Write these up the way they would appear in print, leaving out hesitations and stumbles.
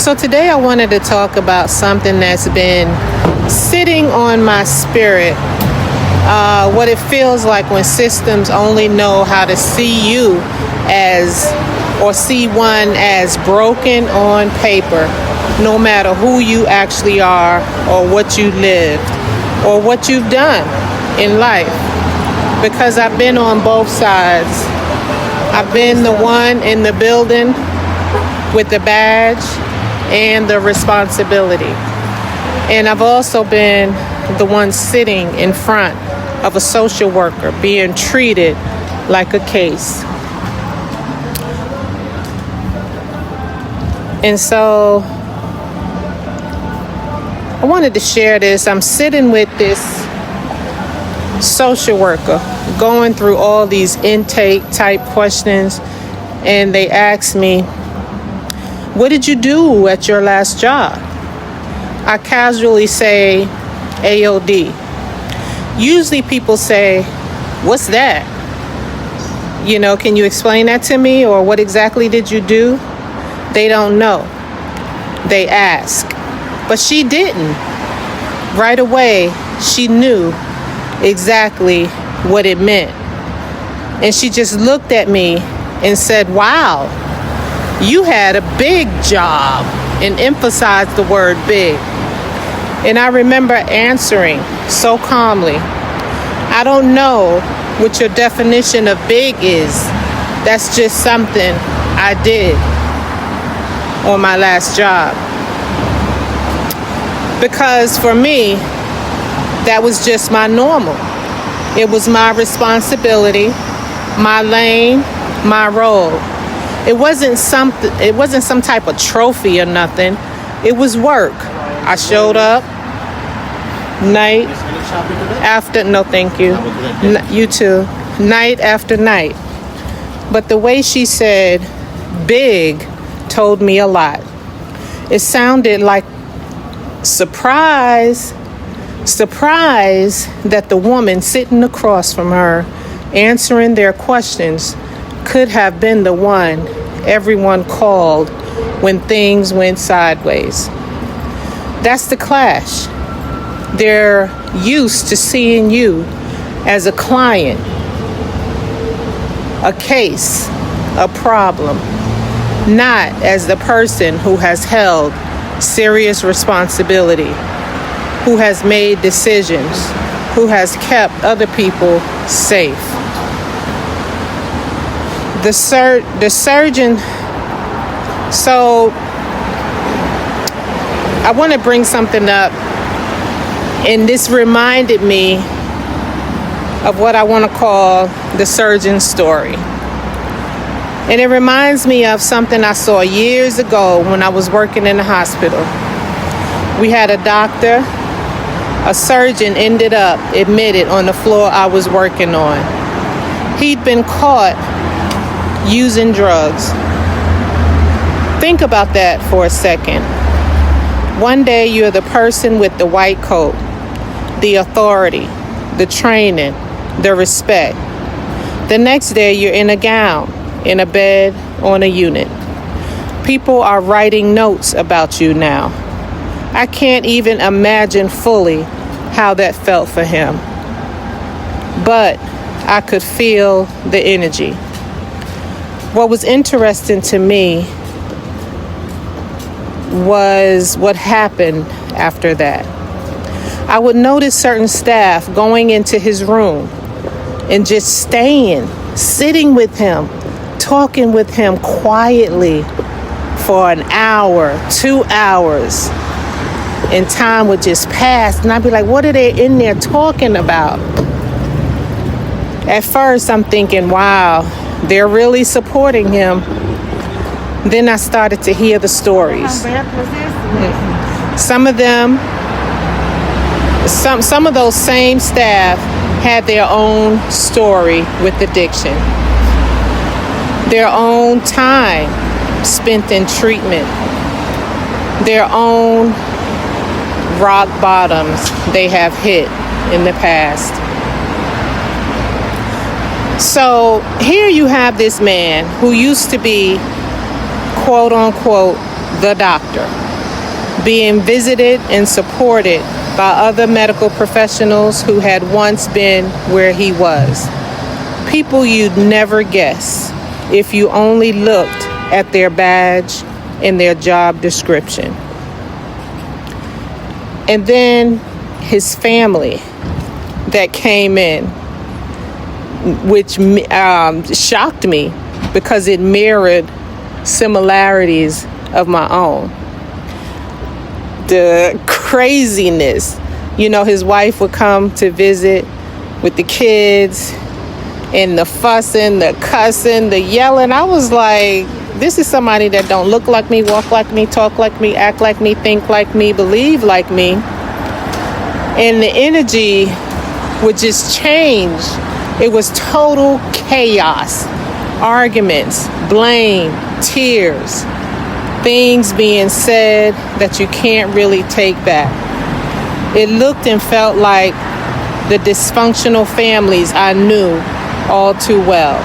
So today I wanted to talk about something that's been sitting on my spirit. What it feels like when systems only know how to see you as, or see one as broken on paper, no matter who you actually are or what you lived or what you've done in life. Because I've been on both sides. I've been the one in the building with the badge and the responsibility. And I've also been the one sitting in front of a social worker being treated like a case. And so I wanted to share this. I'm sitting with this social worker going through all these intake type questions, and they asked me, "What did you do at your last job?" I casually say AOD. Usually people say, "What's that? Can you explain that to me?" Or "What exactly did you do?" They don't know. They ask. But she didn't. Right away, she knew exactly what it meant. And she just looked at me and said, "Wow, you had a big job," and emphasized the word big. And I remember answering so calmly, "I don't know what your definition of big is. That's just something I did on my last job." Because for me, that was just my normal. It was my responsibility, my lane, my role. It wasn't some type of trophy or nothing. It was work. I showed up night after, no thank you. You too. Night after night. But the way she said big told me a lot. It sounded like surprise that the woman sitting across from her answering their questions could have been the one everyone called when things went sideways. That's the clash. They're used to seeing you as a client, a case, a problem, not as the person who has held serious responsibility, who has made decisions, who has kept other people safe. The surgeon. So I want to bring something up, and this reminded me of what I want to call the surgeon's story. And it reminds me of something I saw years ago when I was working in the hospital. We had a doctor, a surgeon ended up admitted on the floor I was working on. He'd been caught using drugs. Think about that for a second. One day you're the person with the white coat, the authority, the training, the respect. The next day you're in a gown, in a bed, on a unit. People are writing notes about you now. I can't even imagine fully how that felt for him. But I could feel the energy. What was interesting to me was what happened after that. I would notice certain staff going into his room and just staying, sitting with him, talking with him quietly for an hour, 2 hours, and time would just pass, and I'd be like, what are they in there talking about? At first, I'm thinking, wow, they're really supporting him. Then I started to hear the stories. Some of them, some of those same staff had their own story with addiction, their own time spent in treatment, their own rock bottoms they have hit in the past. So here you have this man who used to be, quote unquote, the doctor, being visited and supported by other medical professionals who had once been where he was. People you'd never guess if you only looked at their badge and their job description. And then his family that came in, which shocked me because it mirrored similarities of my own. The craziness, his wife would come to visit with the kids and the fussing, the cussing, the yelling. I was like, this is somebody that don't look like me, walk like me, talk like me, act like me, think like me, believe like me. And the energy would just change. It was total chaos, arguments, blame, tears, things being said that you can't really take back. It looked and felt like the dysfunctional families I knew all too well,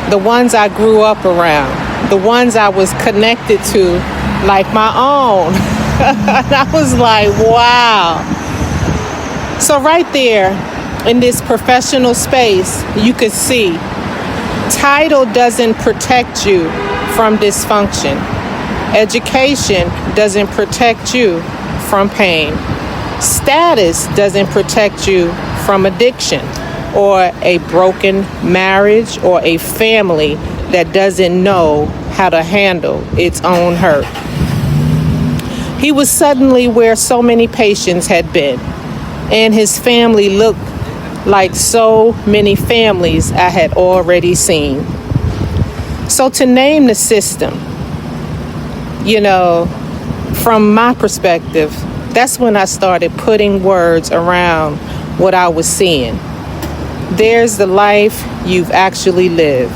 the ones I grew up around, the ones I was connected to like my own. And I was like, wow. So right there in this professional space, you could see title doesn't protect you from dysfunction. Education doesn't protect you from pain. Status doesn't protect you from addiction or a broken marriage or a family that doesn't know how to handle its own hurt. He was suddenly where so many patients had been, and his family looked like so many families I had already seen. So to name the system, from my perspective, that's when I started putting words around what I was seeing. There's the life you've actually lived,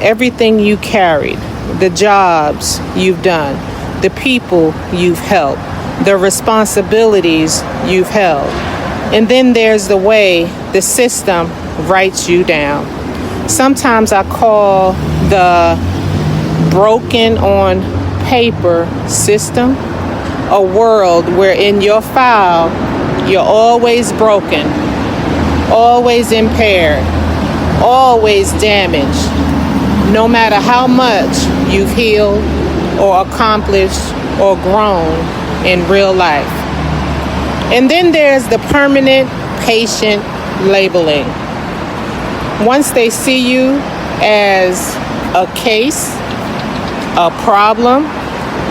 everything you carried, the jobs you've done, the people you've helped, the responsibilities you've held. And then there's the way the system writes you down. Sometimes I call the broken on paper system a world where in your file you're always broken, always impaired, always damaged, no matter how much you've healed or accomplished or grown in real life. And then there's the permanent patient labeling. Once they see you as a case, a problem,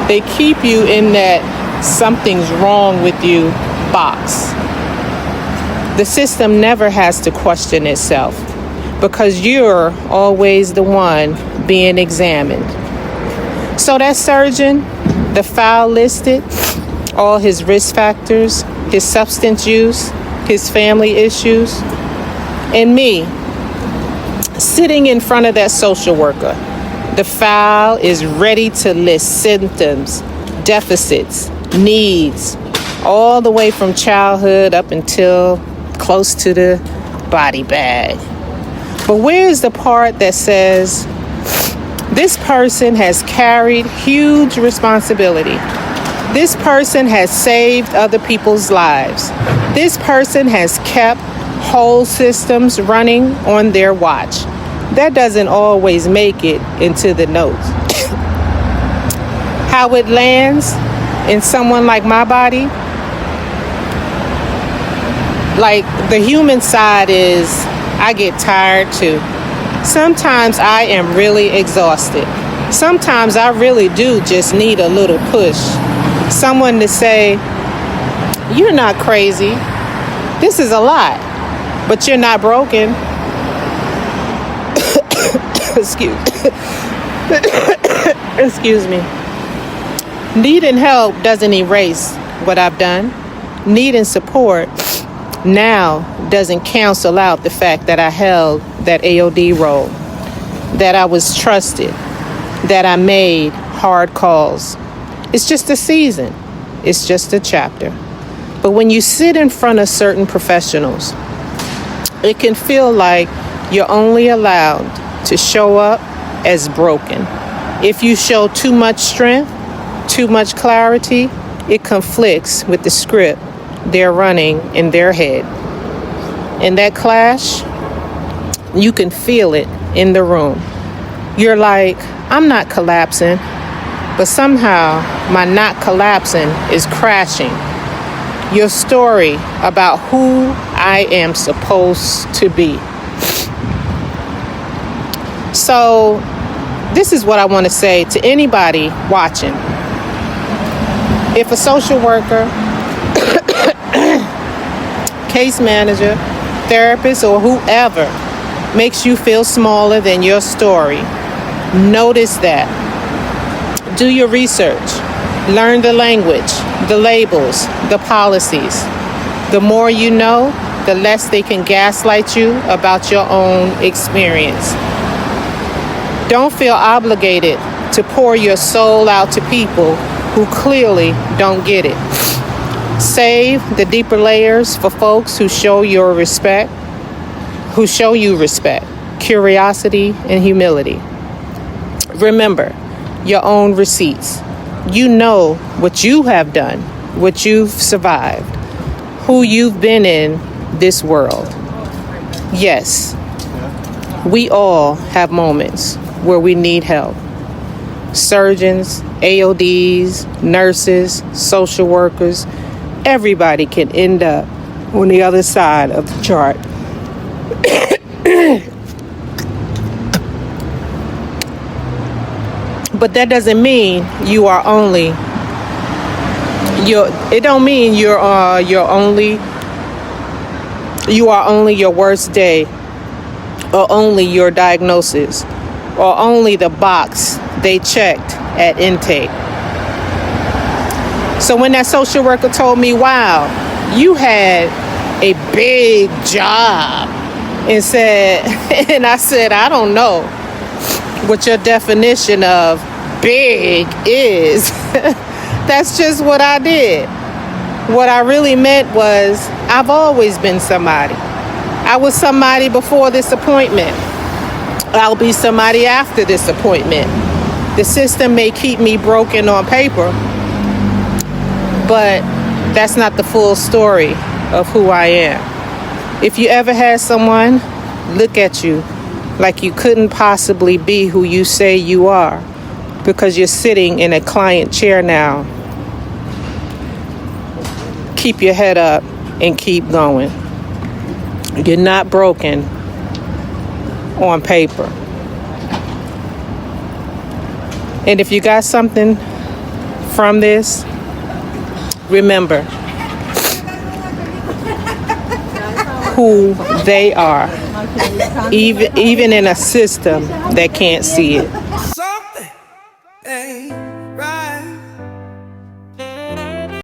they keep you in that something's wrong with you box. The system never has to question itself because you're always the one being examined. So that surgeon, the file listed all his risk factors, his substance use, his family issues, and me sitting in front of that social worker. The file is ready to list symptoms, deficits, needs, all the way from childhood up until close to the body bag. But where's the part that says this person has carried huge responsibility? This person has saved other people's lives. This person has kept whole systems running on their watch. That doesn't always make it into the notes. How it lands in someone like my body, like the human side is, I get tired too. Sometimes I am really exhausted. Sometimes I really do just need a little push. Someone to say, you're not crazy. This is a lot, but you're not broken. Excuse me. Needing help doesn't erase what I've done. Needing support now doesn't cancel out the fact that I held that AOD role, that I was trusted, that I made hard calls. It's just a season. It's just a chapter. But when you sit in front of certain professionals, it can feel like you're only allowed to show up as broken. If you show too much strength, too much clarity, it conflicts with the script they're running in their head. And that clash, you can feel it in the room. You're like, I'm not collapsing, but somehow my not collapsing is crashing. Your story about who I am supposed to be. So this is what I want to say to anybody watching. If a social worker, case manager, therapist, or whoever makes you feel smaller than your story, notice that. Do your research. Learn the language, the labels, the policies. The more you know, the less they can gaslight you about your own experience. Don't feel obligated to pour your soul out to people who clearly don't get it. Save the deeper layers for folks who show you respect, curiosity, and humility. Remember your own receipts. You know what you have done, what you've survived, who you've been in this world. Yes, we all have moments where we need help. Surgeons, AODs, nurses, social workers, everybody can end up on the other side of the chart. But that doesn't mean you are only it don't mean you are only your worst day, or only your diagnosis, or only the box they checked at intake. So when that social worker told me, wow, you had a big job, and I said, I don't know what your definition of big is. That's just what I did. What I really meant was, I've always been somebody. I was somebody before this appointment. I'll be somebody after this appointment. The system may keep me broken on paper, but that's not the full story of who I am. If you ever had someone look at you like you couldn't possibly be who you say you are because you're sitting in a client chair now, keep your head up and keep going. You're not broken on paper. And if you got something from this, remember who they are, even in a system that can't see it. Something ain't right.